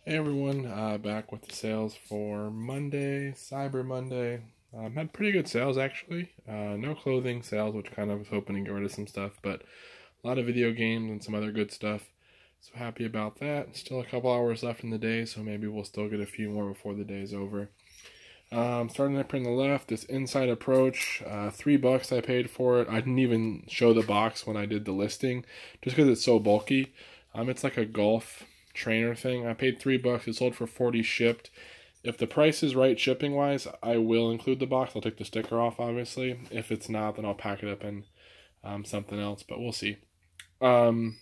Hey everyone, back with the sales for Monday, Cyber Monday. Had pretty good sales actually. No clothing sales, which kind of was hoping to get rid of some stuff, but a lot of video games and some other good stuff. So happy about that. Still a couple hours left in the day, so maybe we'll still get a few more before the day's over. Starting up here on the left, this Inside Approach, $3 I paid for it. I didn't even show the box when I did the listing, just because it's so bulky. It's like a golf trainer thing. I paid $3. It sold for 40 shipped. If the price is right shipping wise, I will include the box. I'll take the sticker off, obviously. If it's not, then I'll pack it up in something else, but we'll see. It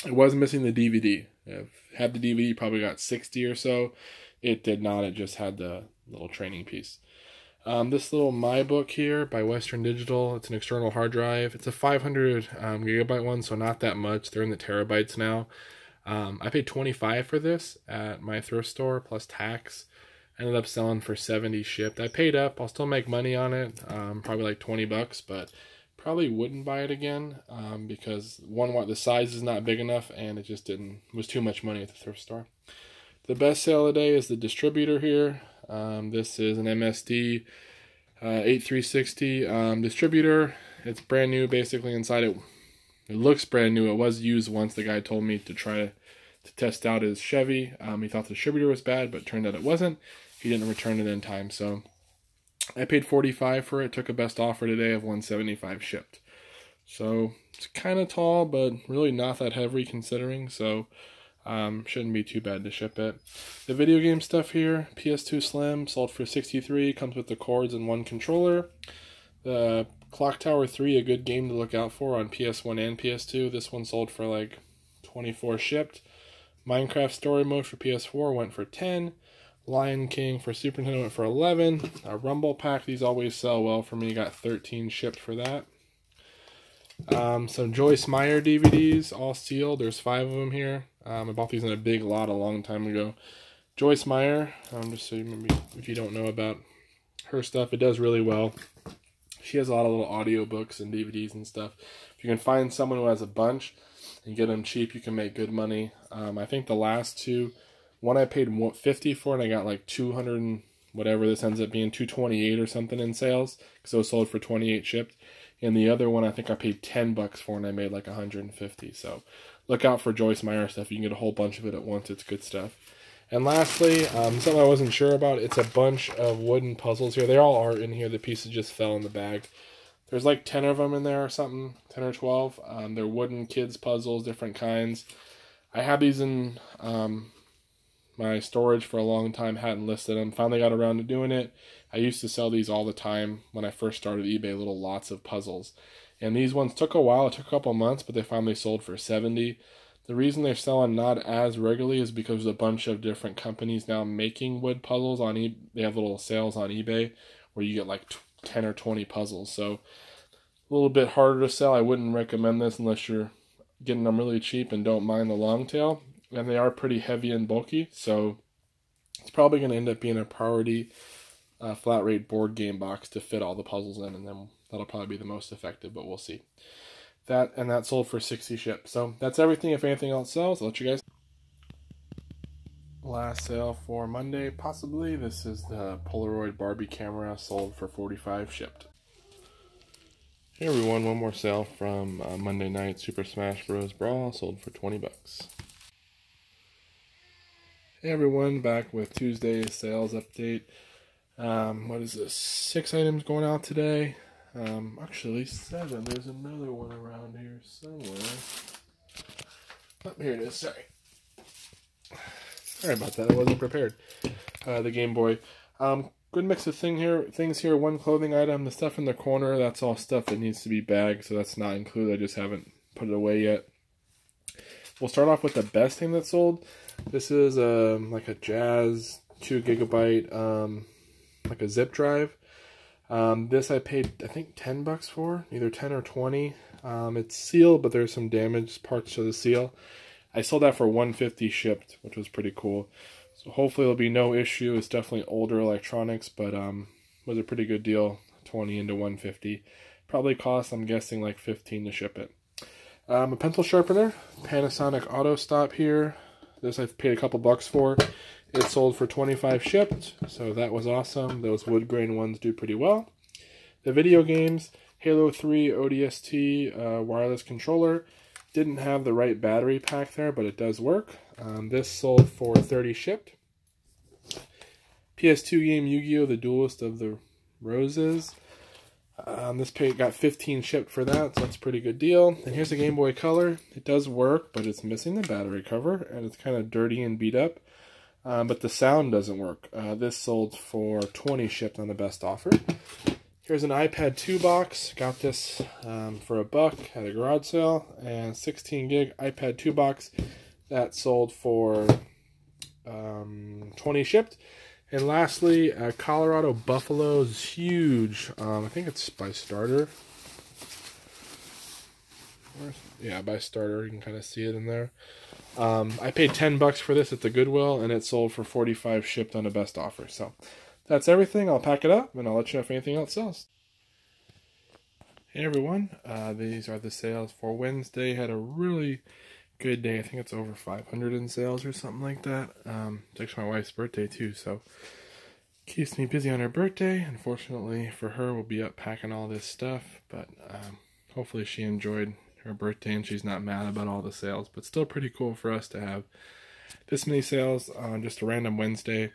was missing the DVD. If it had the DVD, probably got 60 or so. It did not. It just had the little training piece. This little My Book here by Western Digital, it's an external hard drive. It's a 500 gigabyte one, so not that much. They're in the terabytes now. I paid $25 for this at my thrift store plus tax. Ended up selling for $70 shipped. I paid up. I'll still make money on it. Probably like $20, but probably wouldn't buy it again because the size is not big enough and it just was too much money at the thrift store. The best sale of the day is the distributor here. This is an MSD 8360 distributor. It's brand new basically inside it. It looks brand new. It was used once. The guy told me to try to test out his Chevy. He thought the distributor was bad, but it turned out it wasn't. He didn't return it in time, so I paid $45 for it. Took a best offer today of $175 shipped. So it's kind of tall, but really not that heavy considering, so shouldn't be too bad to ship it. The video game stuff here, PS2 Slim, sold for $63. Comes with the cords and one controller. The Clock Tower 3, a good game to look out for on PS1 and PS2. This one sold for like 24 shipped. Minecraft Story Mode for PS4 went for 10. Lion King for Super Nintendo went for 11. A Rumble Pack, these always sell well for me. Got 13 shipped for that. Some Joyce Meyer DVDs, all sealed. There's 5 of them here. I bought these in a big lot a long time ago. Joyce Meyer, just so maybe if you don't know about her stuff, it does really well. She has a lot of little audiobooks and DVDs and stuff. If you can find someone who has a bunch and get them cheap, you can make good money. I think the last two, one I paid $50 for and I got like 200 and whatever. This ends up being $228 or something in sales because it was sold for 28 shipped. And the other one I think I paid $10 for and I made like 150. So look out for Joyce Meyer stuff. You can get a whole bunch of it at once. It's good stuff. And lastly, something I wasn't sure about, it's a bunch of wooden puzzles here. They all are in here. The pieces just fell in the bag. There's like 10 of them in there or something, 10 or 12. They're wooden kids puzzles, different kinds. I had these in my storage for a long time, hadn't listed them. Finally got around to doing it. I used to sell these all the time when I first started eBay, little lots of puzzles. And these ones took a while. It took a couple months, but they finally sold for $70. The reason they're selling not as regularly is because there's a bunch of different companies now making wood puzzles on eBay. They have little sales on eBay where you get like 10 or 20 puzzles. So a little bit harder to sell. I wouldn't recommend this unless you're getting them really cheap and don't mind the long tail. And they are pretty heavy and bulky. So it's probably going to end up being a priority flat rate board game box to fit all the puzzles in. And then that'll probably be the most effective, but we'll see. That sold for 60 shipped. So that's everything. If anything else sells, I'll let you guys. Last sale for Monday, possibly. This is the Polaroid Barbie camera, sold for 45 shipped. Hey everyone, one more sale from Monday night. Super Smash Bros. Brawl, sold for $20. Hey everyone, back with Tuesday's sales update. What is this? 6 items going out today. Actually 7. There's another one around here somewhere. Oh, here it is. Sorry about that. I wasn't prepared. The Game Boy. Good mix of things here. One clothing item. The stuff in the corner, that's all stuff that needs to be bagged, so that's not included. I just haven't put it away yet. We'll start off with the best thing that sold. This is like a Jazz 2 GB like a zip drive. This I paid, I think, $10 for, either 10 or 20. It's sealed, but there's some damaged parts to the seal. I sold that for $150 shipped, which was pretty cool. So hopefully there'll be no issue. It's definitely older electronics, but was a pretty good deal, 20 into $150. Probably cost, I'm guessing, like $15 to ship it. A pencil sharpener, Panasonic Auto Stop here. This I paid a couple bucks for. It sold for 25 shipped, so that was awesome. Those wood grain ones do pretty well. The video games, Halo 3 ODST wireless controller. Didn't have the right battery pack there, but it does work. This sold for 30 shipped. PS2 game Yu-Gi-Oh! The Duelist of the Roses. This got 15 shipped for that, so that's a pretty good deal. And here's a Game Boy Color. It does work, but it's missing the battery cover, and it's kind of dirty and beat up. But the sound doesn't work. This sold for 20 shipped on the best offer. Here's an iPad 2 box. Got this for $1 at a garage sale. And 16 gig iPad 2 box. That sold for 20 shipped. And lastly, Colorado Buffalo's huge. I think it's by Starter. Yeah, by Starter. You can kind of see it in there. I paid $10 for this at the Goodwill, and it sold for 45 shipped on the best offer. So that's everything. I'll pack it up, and I'll let you know if anything else sells. Hey everyone, these are the sales for Wednesday. Had a really good day. I think it's over 500 in sales or something like that. It's actually my wife's birthday too, so keeps me busy on her birthday. Unfortunately for her, we'll be up packing all this stuff, but hopefully she enjoyed her birthday and she's not mad about all the sales. But still pretty cool for us to have this many sales on just a random Wednesday.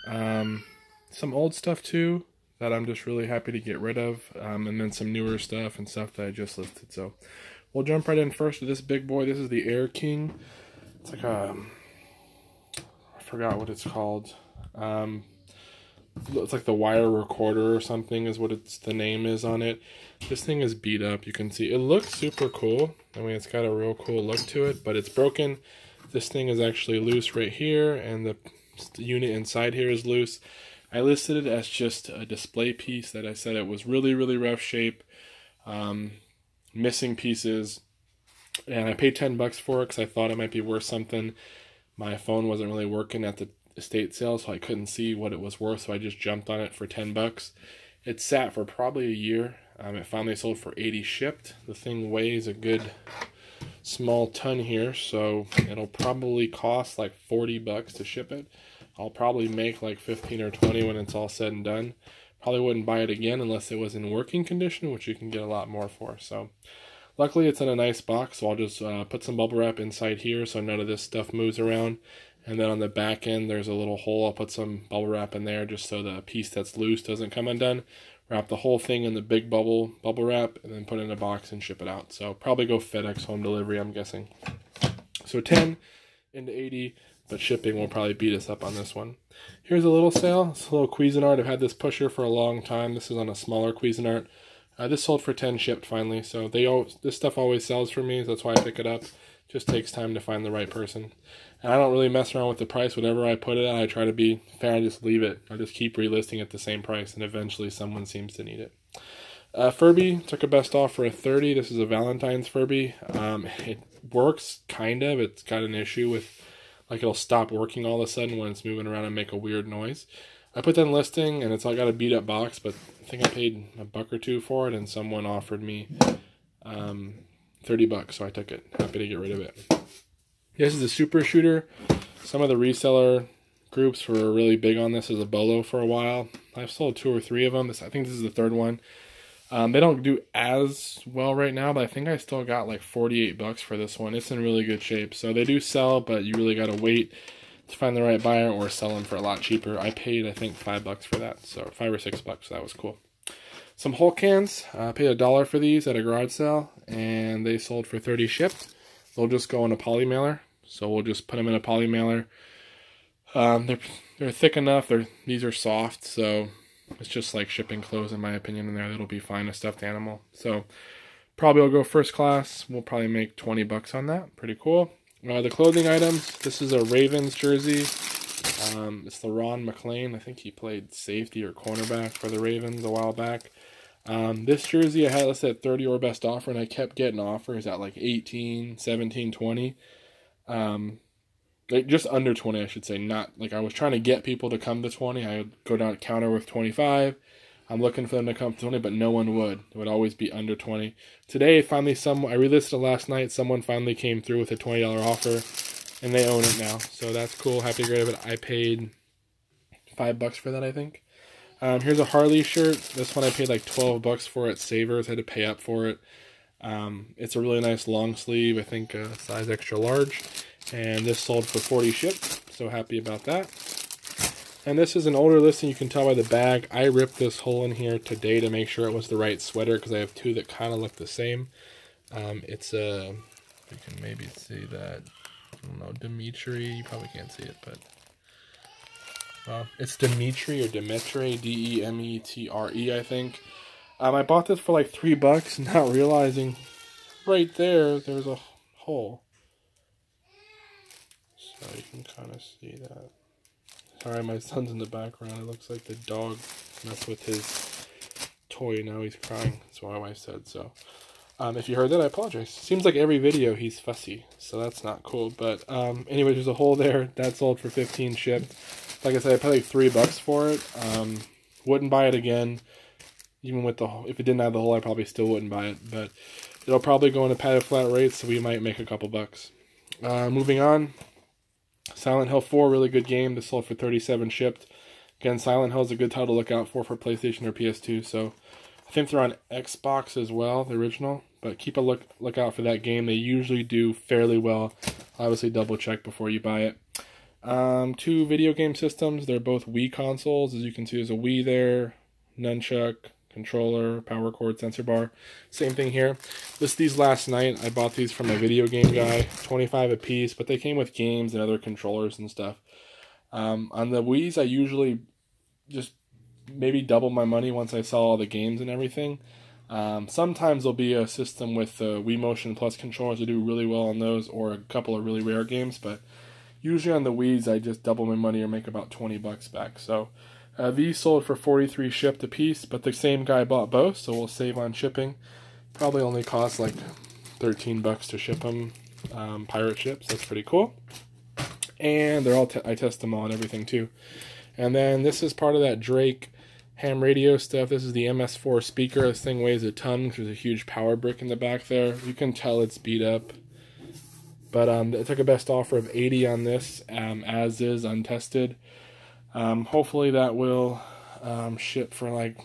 Some old stuff too that I'm just really happy to get rid of, and then some newer stuff and stuff that I just listed. So we'll jump right in first with this big boy. This is the Air King. It's like a, I forgot what it's called. It's like the Wire recorder or something is what the name is on it. This thing is beat up. You can see it looks super cool. I mean, it's got a real cool look to it, but it's broken. This thing is actually loose right here, and the unit inside here is loose. I listed it as just a display piece that I said it was really, really rough shape. Missing pieces, and I paid $10 for it because I thought it might be worth something. My phone wasn't really working at the estate sale, so I couldn't see what it was worth, so I just jumped on it for $10. It sat for probably a year. It finally sold for 80 shipped. The thing weighs a good small ton here, so it'll probably cost like $40 to ship it. I'll probably make like 15 or 20 when it's all said and done. Probably wouldn't buy it again unless it was in working condition, which you can get a lot more for. So luckily it's in a nice box, so I'll just put some bubble wrap inside here so none of this stuff moves around. And then on the back end there's a little hole. I'll put some bubble wrap in there just so the piece that's loose doesn't come undone. Wrap the whole thing in the big bubble wrap and then put it in a box and ship it out. So probably go FedEx home delivery, I'm guessing. So 10 into 80. But shipping will probably beat us up on this one. Here's a little sale. It's a little Cuisinart. I've had this pusher for a long time. This is on a smaller Cuisinart. This sold for 10 shipped finally. So this stuff always sells for me. So that's why I pick it up. Just takes time to find the right person. And I don't really mess around with the price. Whatever I put it at, I try to be fair and just leave it. I just keep relisting at the same price, and eventually someone seems to need it. Furby took a best offer of 30. This is a Valentine's Furby. It works kind of. It's got an issue with, like, it'll stop working all of a sudden when it's moving around and make a weird noise. I put that in listing, and it's all got a beat up box, but I think I paid $1 or $2 for it, and someone offered me $30, so I took it. Happy to get rid of it. This is a Super Shooter. Some of the reseller groups were really big on this as a bolo for a while. I've sold 2 or 3 of them. I think this is the 3rd one. They don't do as well right now, but I think I still got like $48 for this one. It's in really good shape. So they do sell, but you really got to wait to find the right buyer or sell them for a lot cheaper. I paid, I think, $5 for that. So $5 or $6, so that was cool. Some Hulk cans. I paid $1 for these at a garage sale, and they sold for 30 shipped. They'll just go in a poly mailer. So we'll just put them in a poly mailer. They're thick enough. These are soft, so it's just like shipping clothes, in my opinion, in there. That'll be fine, a stuffed animal. So probably will go first class. We'll probably make $20 on that. Pretty cool. The clothing items. This is a Ravens jersey. It's the Ron McClain. I think he played safety or cornerback for the Ravens a while back. This jersey I had listed at 30 or best offer, and I kept getting offers at like 18, 17, 20. Like just under 20, I should say. Not like I was trying to get people to come to 20. I would go down to counter with 25. I'm looking for them to come to 20, but no one would. It would always be under 20. Today, finally, I relisted it last night. Someone finally came through with a $20 offer. and they own it now. So that's cool. Happy to get rid of it. I paid $5 for that, I think. Here's a Harley shirt. This one I paid like $12 for at Savers. I had to pay up for it. It's a really nice long sleeve. I think size extra large. And this sold for 40 shipped. So happy about that. And this is an older listing. You can tell by the bag. I ripped this hole in here today to make sure it was the right sweater because I have two that kind of look the same. It's a, you can maybe see that, I don't know, Dimitri. You probably can't see it, but it's Dimitri or Demetri, D-E-M-E-T-R-E, I think. I bought this for like $3, not realizing right there's a hole. So you can kind of see that. Sorry, my son's in the background. It looks like the dog messed with his toy. Now he's crying. That's what my wife said. So, if you heard that, I apologize. Seems like every video he's fussy, so that's not cool. But anyway, there's a hole there. That sold for 15 shipped. Like I said, I paid like $3 for it. Wouldn't buy it again. Even with the hole. If it didn't have the hole, I probably still wouldn't buy it. But it'll probably go into padded flat rates, so we might make a couple bucks. Moving on. Silent Hill 4, really good game. This sold for 37 shipped. Again, Silent Hill is a good title to look out for PlayStation or PS2. So I think they're on Xbox as well, the original. But keep a look out for that game. They usually do fairly well. Obviously, double check before you buy it. Two video game systems. They're both Wii consoles. As you can see, there's a Wii there, nunchuck, controller, power cord, sensor bar. Same thing here. Listed these last night. I bought these from a video game guy, 25 a piece, but they came with games and other controllers and stuff. On the Wii's, I usually just maybe double my money once I sell all the games and everything. Sometimes there'll be a system with Wii Motion Plus controllers that do really well on those, or a couple of really rare games, but usually on the Wii's, I just double my money or make about $20 back. So these sold for 43 shipped a piece, but the same guy bought both, so we'll save on shipping. Probably only cost like $13 to ship them. Pirate ships, that's pretty cool. And they're all I test them all and everything too. And then this is part of that Drake ham radio stuff. This is the MS4 speaker. This thing weighs a ton because there's a huge power brick in the back there. You can tell it's beat up. But I took a best offer of 80 on this, as is, untested. Hopefully that will ship for like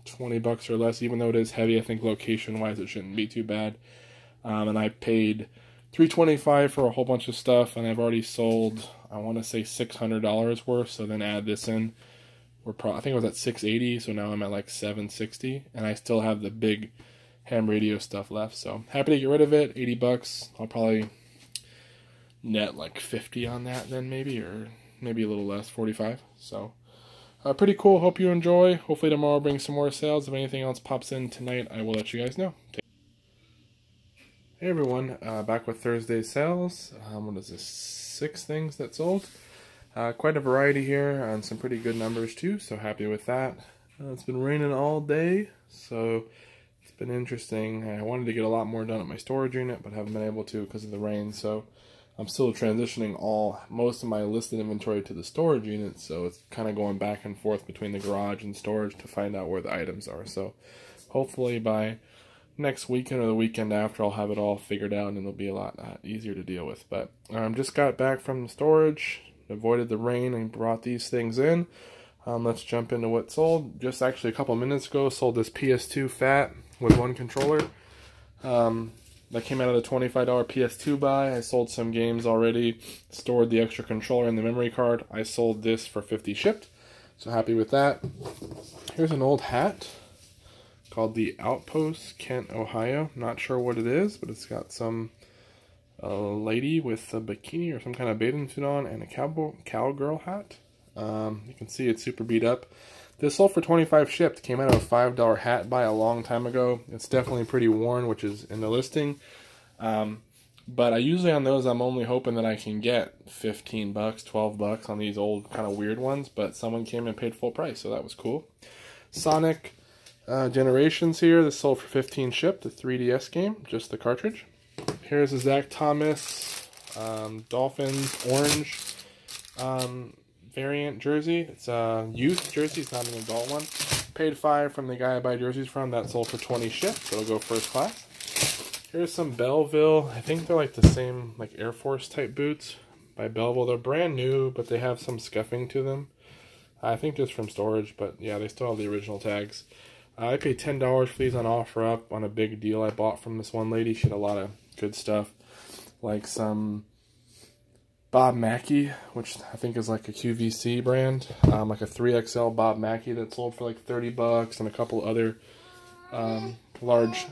$20 or less, even though it is heavy. I think location-wise it shouldn't be too bad. And I paid $325 for a whole bunch of stuff, and I've already sold, I want to say $600 worth. So then add this in, I think it was at $680, so now I'm at like $760, and I still have the big ham radio stuff left. So happy to get rid of it. $80. I'll probably net like 50 on that then maybe, or maybe a little less, 45. So pretty cool. Hope you enjoy. Hopefully tomorrow brings some more sales. If anything else pops in tonight, I will let you guys know. Hey everyone, back with Thursday's sales. What is this, 6 things that sold? Quite a variety here, and some pretty good numbers too, so happy with that. It's been raining all day, so it's been interesting. I wanted to get a lot more done at my storage unit, but haven't been able to because of the rain, so I'm still transitioning most of my listed inventory to the storage unit, so it's kind of going back and forth between the garage and storage to find out where the items are. So hopefully by next weekend or the weekend after, I'll have it all figured out and it'll be a lot easier to deal with. But just got back from the storage, avoided the rain, and brought these things in. Let's jump into what sold. Just actually a couple minutes ago, sold this PS2 Fat with 1 controller. That came out of the $25 PS2 buy. I sold some games already, stored the extra controller in the memory card. I sold this for 50 shipped, so happy with that. Here's an old hat called the Outpost, Kent, Ohio. Not sure what it is, but it's got some lady with a bikini or some kind of bathing suit on and a cowgirl hat. You can see it's super beat up. This sold for 25 shipped. Came out of a $5 hat buy a long time ago. It's definitely pretty worn, which is in the listing. But I usually on those, I'm only hoping that I can get $15, $12 on these old kind of weird ones. But someone came and paid full price, so that was cool. Sonic Generations here. This sold for 15 shipped. The 3DS game, just the cartridge. Here's a Zach Thomas Dolphins orange variant jersey. It's a youth jersey, it's not an adult one. Paid $5 from the guy I buy jerseys from. That sold for 20 shipped, so it'll go first class. Here's some Belleville. I think they're like the same like Air Force type boots by Belleville. They're brand new, but they have some scuffing to them. I think just from storage, but yeah, they still have the original tags. I paid $10 for these on OfferUp on a big deal I bought from this one lady. She had a lot of good stuff, like some Bob Mackie, which I think is like a QVC brand, like a 3XL Bob Mackie that sold for like $30, and a couple other large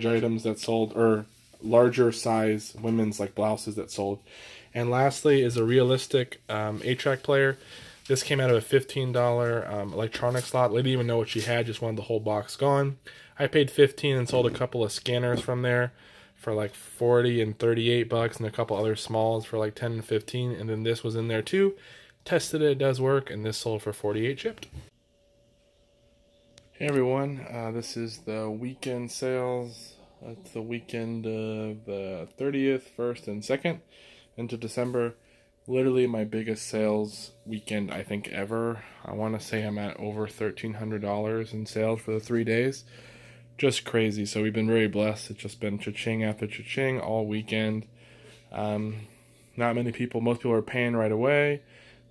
items that sold, or larger size women's like blouses that sold. And lastly is a realistic 8-track player. This came out of a $15 electronics lot. They didn't even know what she had, just wanted the whole box gone. I paid $15 and sold a couple of scanners from there for like $40 and $38, and a couple other smalls for like $10 and $15. And then this was in there too. Tested it, it does work, and this sold for $48 shipped. Hey everyone, this is the weekend sales. It's the weekend of the 30th, 1st, and 2nd into December. Literally my biggest sales weekend I think ever. I want to say I'm at over $1,300 in sales for the 3 days. Just crazy. So we've been very blessed. It's just been cha-ching after cha-ching all weekend. Not many people, most people are paying right away.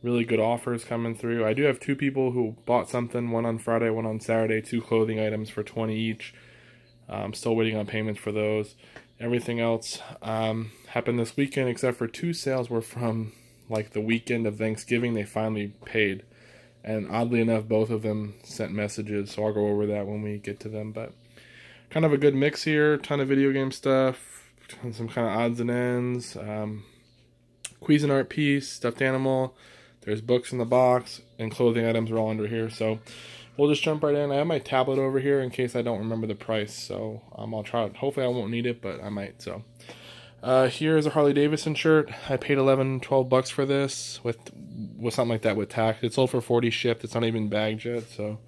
Really good offers coming through. I do have 2 people who bought something, one on Friday, one on Saturday, 2 clothing items for $20 each. I'm still waiting on payments for those. Everything else happened this weekend, except for 2 sales were from like the weekend of Thanksgiving. They finally paid, and oddly enough both of them sent messages, so I'll go over that when we get to them. But kind of a good mix here, ton of video game stuff, some kind of odds and ends, Cuisinart piece, stuffed animal, there's books in the box, and clothing items are all under here. So we'll just jump right in. I have my tablet over here in case I don't remember the price, so I'll try it. Hopefully I won't need it, but I might. So here's a Harley Davidson shirt. I paid $11, $12 for this with something like that with tax. It sold for $40 shipped. It's not even bagged yet, so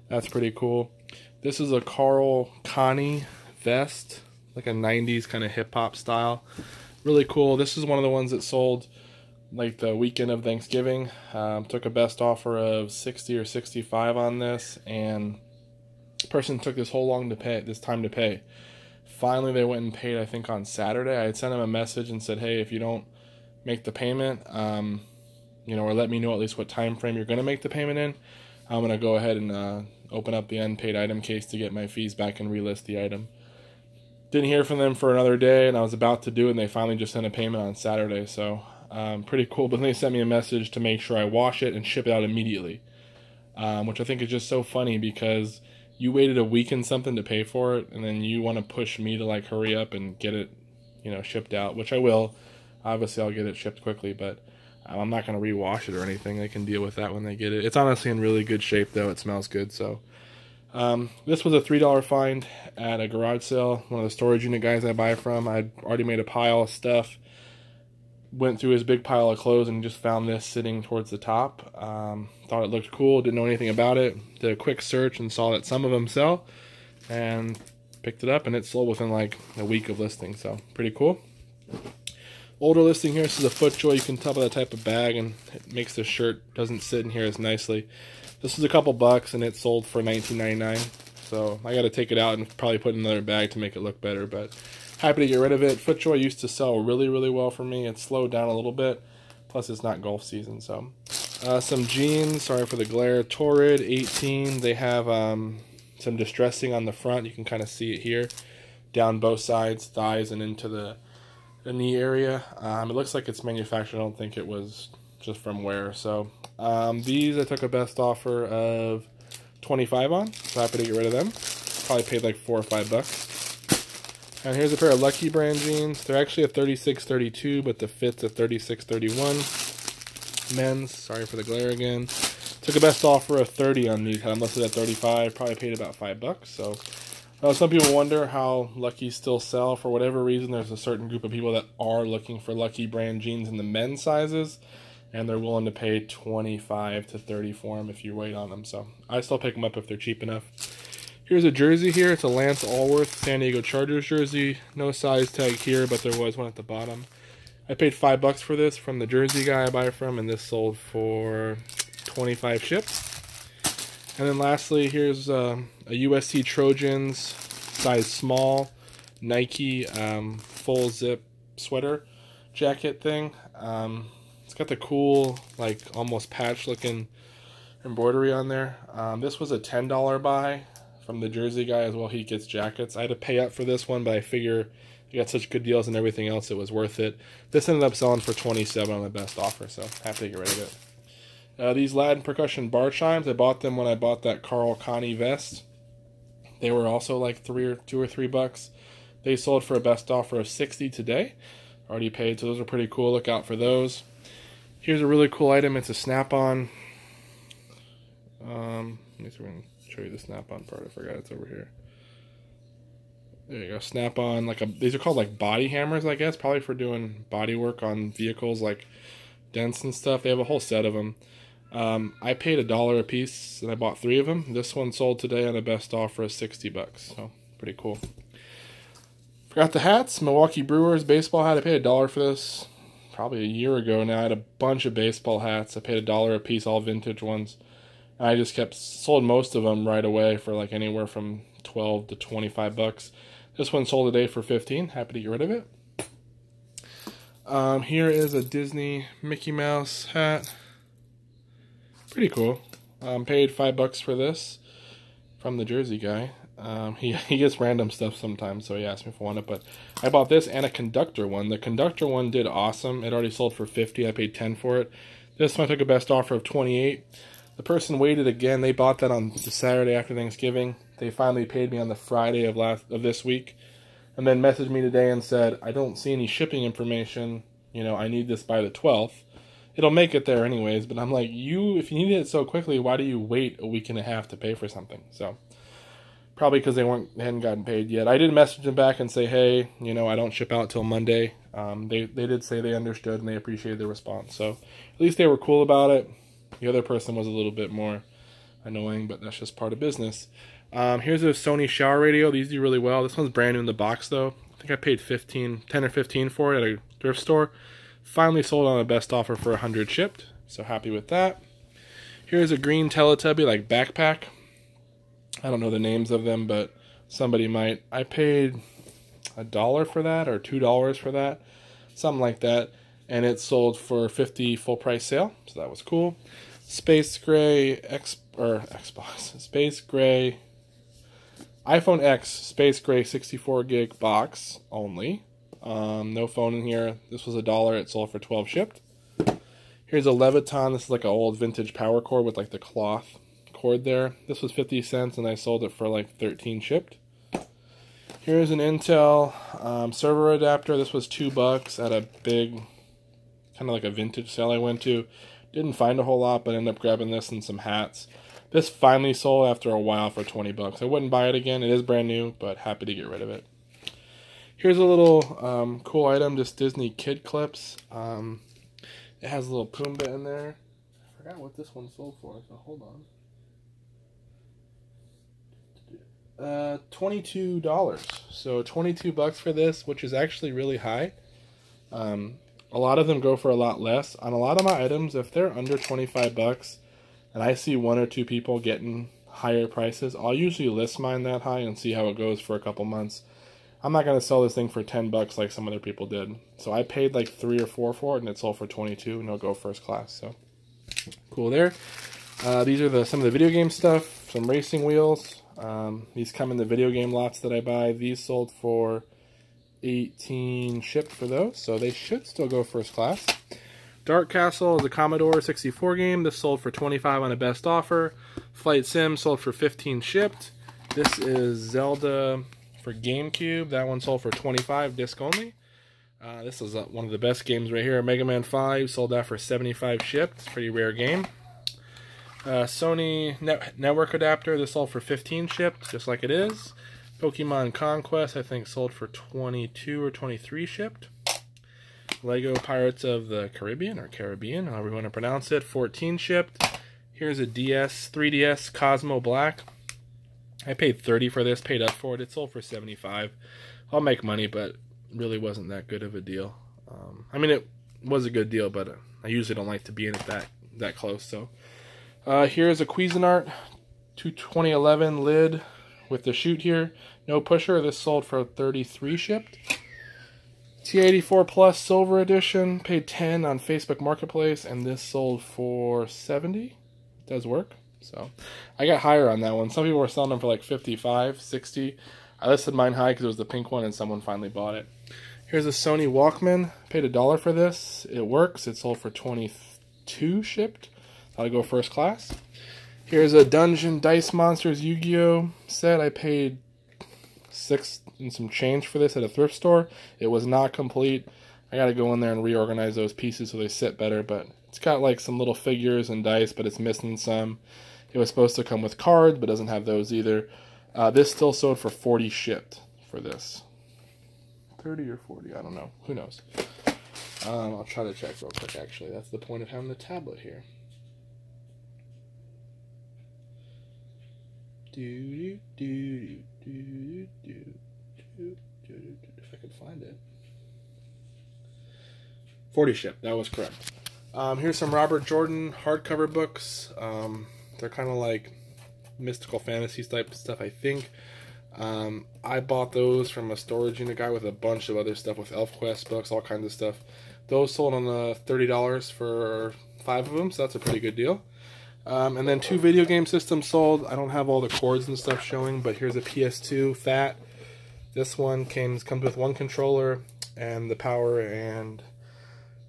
that's pretty cool. This is a Carl Connie vest, like a 90s kind of hip hop style. Really cool. This is one of the ones that sold like the weekend of Thanksgiving. Took a best offer of $60 or $65 on this, and the person took this time to pay. Finally they went and paid, I think on Saturday. I had sent them a message and said, hey, if you don't make the payment, you know, or let me know at least what time frame you're going to make the payment in, I'm going to go ahead and open up the unpaid item case to get my fees back and relist the item. Didn't hear from them for another day, and I was about to do it, and they finally just sent a payment on Saturday. So pretty cool. But then they sent me a message to make sure I wash it and ship it out immediately, which I think is just so funny, because you waited a week and something to pay for it, and then you want to push me to like hurry up and get it, you know, shipped out, which I will. Obviously I'll get it shipped quickly, but I'm not going to rewash it or anything. They can deal with that when they get it. It's honestly in really good shape though. It smells good. So this was a $3 find at a garage sale. One of the storage unit guys I buy from. I'd already made a pile of stuff, went through his big pile of clothes, and just found this sitting towards the top. Thought it looked cool, didn't know anything about it. Did a quick search and saw that some of them sell, and picked it up, and it sold within like a week of listing. So pretty cool. Older listing here. This is a FootJoy. You can tell by the type of bag, and it makes the shirt doesn't sit in here as nicely. This is a couple bucks, and it sold for $19.99. So I got to take it out and probably put in another bag to make it look better, but happy to get rid of it. FootJoy used to sell really, really well for me. It slowed down a little bit. Plus, it's not golf season. So some jeans. Sorry for the glare. Torrid 18. They have some distressing on the front. You can kind of see it here, down both sides, thighs, and into the knee area. It looks like it's manufactured. I don't think it was just from Ware. So these I took a best offer of $25 on. So happy to get rid of them. Probably paid like $4 or $5. And here's a pair of Lucky Brand jeans. They're actually a 36-32, but the fit's a 36-31. Men's. Sorry for the glare again. Took a best offer of $30 on these. Had them listed at $35. Probably paid about $5. So some people wonder how Lucky's still sell. For whatever reason, there's a certain group of people that are looking for Lucky Brand jeans in the men's sizes, and they're willing to pay $25 to $30 for them if you wait on them. So I still pick them up if they're cheap enough. Here's a jersey here. It's a Lance Allworth San Diego Chargers jersey. No size tag here, but there was one at the bottom. I paid $5 for this from the jersey guy I buy from, and this sold for $25 shipped. And then lastly, here's a USC Trojans size small Nike full zip sweater jacket thing. It's got the cool, like, almost patch looking embroidery on there. This was a $10 buy from the Jersey guy as well. He gets jackets. I had to pay up for this one, but I figure I got such good deals and everything else, it was worth it. This ended up selling for $27 on the best offer, so happy to get rid of it. These Latin percussion bar chimes, I bought them when I bought that Carl Connie vest. They were also like $2 or $3. They sold for a best offer of $60 today. Already paid, so those are pretty cool. Look out for those. Here's a really cool item. It's a snap-on. Let me see if I can show you the snap-on part. I forgot it's over here. There you go, snap-on. These are called like body hammers, I guess, probably for doing body work on vehicles like dents and stuff. They have a whole set of them. I paid $1 a piece, and I bought 3 of them. This one sold today on a best offer of $60, so pretty cool. Forgot the hats. Milwaukee Brewers baseball hat. I paid $1 for this probably a year ago now. I had a bunch of baseball hats. I paid $1 a piece, all vintage ones. And I just sold most of them right away for like anywhere from $12 to $25. This one sold today for $15. Happy to get rid of it. Here is a Disney Mickey Mouse hat. Pretty cool. Paid $5 for this from the Jersey guy. He gets random stuff sometimes, so he asked me if I want it, but I bought this and a conductor one. The conductor one did awesome. It already sold for $50. I paid $10 for it. This one I took a best offer of $28. The person waited again. They bought that on the Saturday after Thanksgiving. They finally paid me on the Friday of this week, and then messaged me today and said, I don't see any shipping information. You know, I need this by the 12th. It'll make it there anyways, but I'm like, if you needed it so quickly, why do you wait a week and a half to pay for something? So probably because they hadn't gotten paid yet. I did message them back and say, hey, you know, I don't ship out till Monday. They did say they understood and they appreciated the response. So at least they were cool about it. The other person was a little bit more annoying, but that's just part of business. Here's a Sony shower radio. These do really well. This one's brand new in the box though. I think I paid $10 or $15 for it at a thrift store. Finally sold on a best offer for $100 shipped. So happy with that. Here's a green Teletubby like backpack. I don't know the names of them, but somebody might. I paid $1 for that or $2 for that, something like that, and it sold for $50 full price sale. So that was cool. Space Gray Xbox, Space Gray iPhone X Space Gray 64 gig box only. No phone in here. This was $1. It sold for $12 shipped. Here's a Leviton. This is like an old vintage power cord with like the cloth cord there. This was 50 cents and I sold it for like 13 shipped. Here's an Intel server adapter. This was $2 at a big, kind of like a vintage sale I went to. Didn't find a whole lot, but ended up grabbing this and some hats. This finally sold after a while for $20. I wouldn't buy it again. It is brand new, but happy to get rid of it. Here's a little cool item, just Disney kid clips. It has a little Pumbaa in there. I forgot what this one sold for, so hold on. $22. So $22 for this, which is actually really high. A lot of them go for a lot less. On a lot of my items, if they're under $25 and I see 1 or 2 people getting higher prices, I'll usually list mine that high and see how it goes for a couple months. I'm not going to sell this thing for $10 like some other people did. So I paid like 3 or 4 for it and it sold for $22 and it'll go first class. So cool there. These are some of the video game stuff, some racing wheels. These come in the video game lots that I buy. These sold for $18 shipped for those, so they should still go first class. Dark Castle is a Commodore 64 game. This sold for $25 on a best offer. Flight Sim sold for $15 shipped. This is Zelda for GameCube. That one sold for $25 disc only. This is one of the best games right here. Mega Man 5 sold that for $75 shipped. Pretty rare game. Sony network adapter. This sold for $15 shipped, just like it is. Pokemon Conquest, I think, sold for $22 or $23 shipped. Lego Pirates of the Caribbean, or Caribbean, however you want to pronounce it, $14 shipped. Here's a 3DS Cosmo Black. I paid $30 for this, paid up for it. It sold for $75. I'll make money, but really wasn't that good of a deal. I mean, it was a good deal, but I usually don't like to be in it that close. So here's a Cuisinart 2011 lid with the chute here. No pusher. This sold for 33 shipped. T84 Plus Silver Edition, paid 10 on Facebook Marketplace, and this sold for 70. Does work. So I got higher on that one. Some people were selling them for like 55, 60. I listed mine high because it was the pink one and someone finally bought it. Here's a Sony Walkman. Paid $1 for this. It works. It sold for 22 shipped. That'll go first class. Here's a Dungeon Dice Monsters Yu-Gi-Oh set. I paid $6 and some change for this at a thrift store. It was not complete. I gotta go in there and reorganize those pieces so they sit better, but it's got like some little figures and dice, but it's missing some. It was supposed to come with cards, but doesn't have those either. This still sold for 40 shipped for this. 30 or 40, I don't know. Who knows? I'll try to check real quick, actually. That's the point of having the tablet here. If I could find it. 40 shipped, that was correct. Here's some Robert Jordan hardcover books. They're kind of like mystical fantasy type stuff, I think. I bought those from a storage unit guy with a bunch of other stuff, with ElfQuest books, all kinds of stuff. Those sold on the $30 for 5 of them, so that's a pretty good deal. And then 2 video game systems sold. I don't have all the cords and stuff showing, but here's a PS2 Fat. This one comes with 1 controller and the power and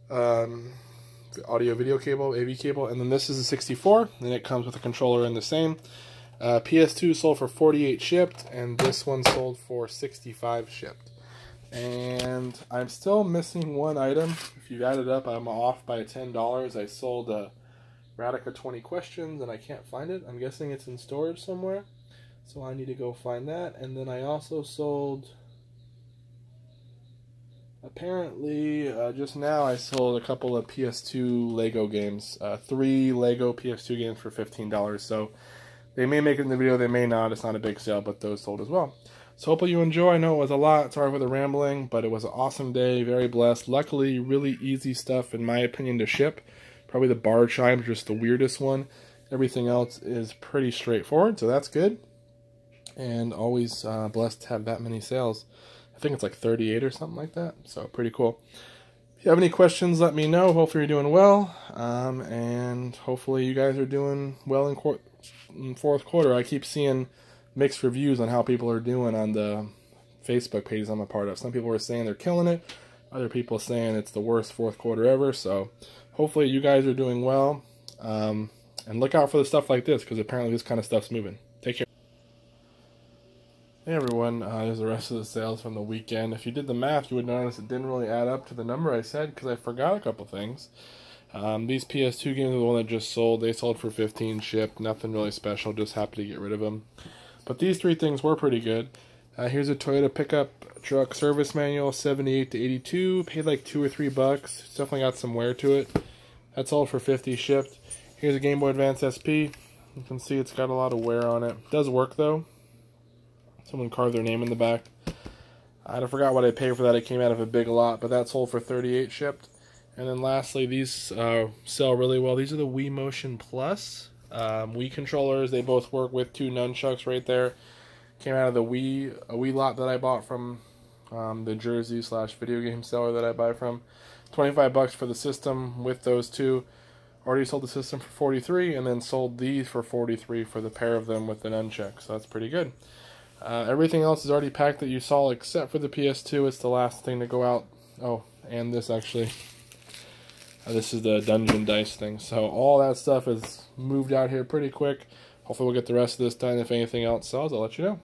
the audio video cable, AV cable, and then this is a 64, and it comes with a controller and the same. PS2 sold for 48 shipped, and this one sold for 65 shipped. And I'm still missing one item. If you add it up, I'm off by $10. I sold a Radica 20 Questions, and I can't find it. I'm guessing it's in storage somewhere, so I need to go find that. And then I also sold, apparently, just now I sold a couple of PS2 Lego games. 3 Lego PS2 games for $15. So they may make it in the video, they may not. It's not a big sale, but those sold as well. So hopefully you enjoy. I know it was a lot. Sorry for the rambling, but it was an awesome day. Very blessed. Luckily, really easy stuff, in my opinion, to ship. Probably the bar chime's just the weirdest one. Everything else is pretty straightforward, so that's good. And always blessed to have that many sales. I think it's like 38 or something like that, so pretty cool. If you have any questions, let me know. Hopefully you're doing well, and hopefully you guys are doing well in fourth quarter. I keep seeing mixed reviews on how people are doing on the Facebook pages I'm a part of. Some people are saying they're killing it. Other people saying it's the worst fourth quarter ever. So hopefully you guys are doing well. And look out for the stuff like this, because apparently this kind of stuff's moving. Take care. Hey everyone, there's the rest of the sales from the weekend. If you did the math, you would notice it didn't really add up to the number I said, because I forgot a couple things. These PS2 games are the one that just sold. They sold for 15 shipped. Nothing really special, just happy to get rid of them. But these 3 things were pretty good. Here's a Toyota pickup truck service manual, 78 to 82. Paid like $2 or $3. It's definitely got some wear to it. That sold for 50 shipped. Here's a Game Boy Advance SP. You can see it's got a lot of wear on it. It does work though. Someone carved their name in the back. I forgot what I paid for that. It came out of a big lot, but that sold for 38 shipped. And then lastly, these sell really well. These are the Wii Motion Plus Wii controllers. They both work with 2 nunchucks right there. Came out of the Wii lot that I bought from the Jersey / video game seller that I buy from. $25 for the system with those 2. Already sold the system for 43, and then sold these for 43 for the pair of them with the nunchuck. So that's pretty good. Everything else is already packed that you saw except for the PS2. It's the last thing to go out. Oh, and this actually. This is the Dungeon Dice thing. So all that stuff is moved out here pretty quick. Hopefully we'll get the rest of this done. If anything else sells, I'll let you know.